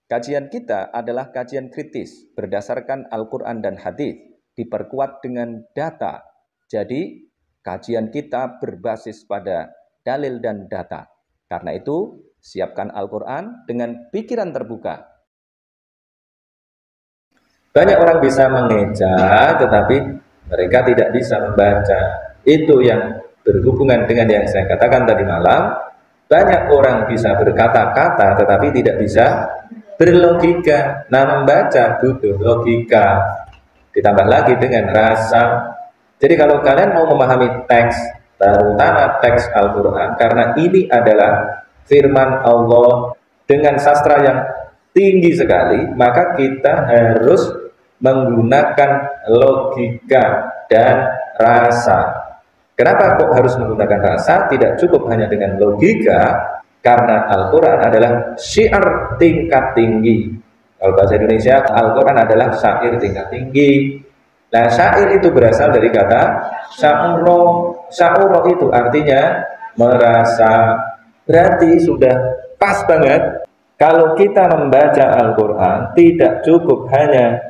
Kajian kita adalah kajian kritis berdasarkan Al-Quran dan hadis, diperkuat dengan data. Jadi, kajian kita berbasis pada dalil dan data. Karena itu, siapkan Al-Quran dengan pikiran terbuka. Banyak orang bisa mengeja, tetapi mereka tidak bisa membaca. Itu yang berhubungan dengan yang saya katakan tadi malam. Banyak orang bisa berkata-kata, tetapi tidak bisa berlogika. Nah, membaca butuh logika, ditambah lagi dengan rasa. Jadi kalau kalian mau memahami teks, terutama teks Al-Quran, karena ini adalah firman Allah dengan sastra yang tinggi sekali, maka kita harus menggunakan logika dan rasa. Kenapa kok harus menggunakan rasa? Tidak cukup hanya dengan logika, karena Al-Quran adalah syiar tingkat tinggi. Kalau bahasa Indonesia, Al-Quran adalah syair tingkat tinggi. Nah, syair itu berasal dari kata sya'uro. Sya'uro itu artinya merasa. Berarti sudah pas banget kalau kita membaca Al-Quran tidak cukup hanya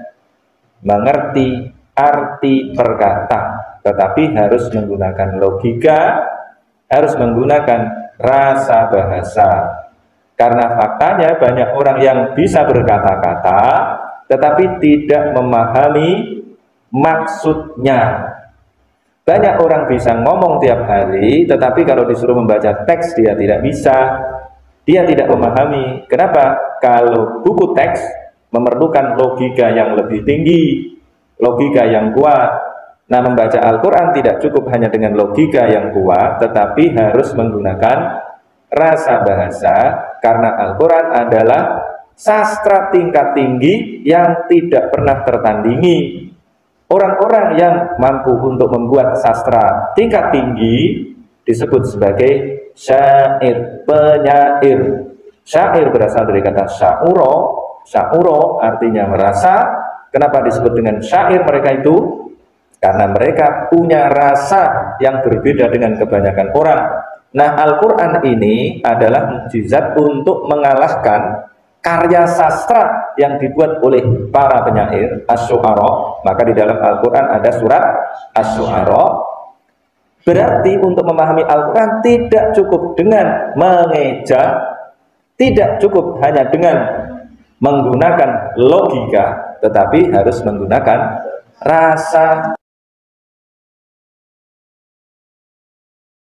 mengerti arti perkata, tetapi harus menggunakan logika, harus menggunakan rasa bahasa. Karena faktanya banyak orang yang bisa berkata-kata tetapi tidak memahami maksudnya. Banyak orang bisa ngomong tiap hari tetapi kalau disuruh membaca teks dia tidak bisa, dia tidak memahami. Kenapa? Kalau buku teks memerlukan logika yang lebih tinggi, logika yang kuat. Nah, membaca Al-Quran tidak cukup hanya dengan logika yang kuat, tetapi harus menggunakan rasa bahasa, karena Al-Quran adalah sastra tingkat tinggi yang tidak pernah tertandingi. Orang-orang yang mampu untuk membuat sastra tingkat tinggi disebut sebagai syair, penyair. Syair berasal dari kata sya'uro. Sya'uro artinya merasa. Kenapa disebut dengan syair mereka itu? Karena mereka punya rasa yang berbeda dengan kebanyakan orang. Nah, Al-Quran ini adalah mukjizat untuk mengalahkan karya sastra yang dibuat oleh para penyair, Asy-Syu'ara. Maka di dalam Al-Quran ada surat Asy-Syu'ara. Berarti untuk memahami Al-Quran tidak cukup dengan mengeja, tidak cukup hanya dengan menggunakan logika, tetapi harus menggunakan rasa.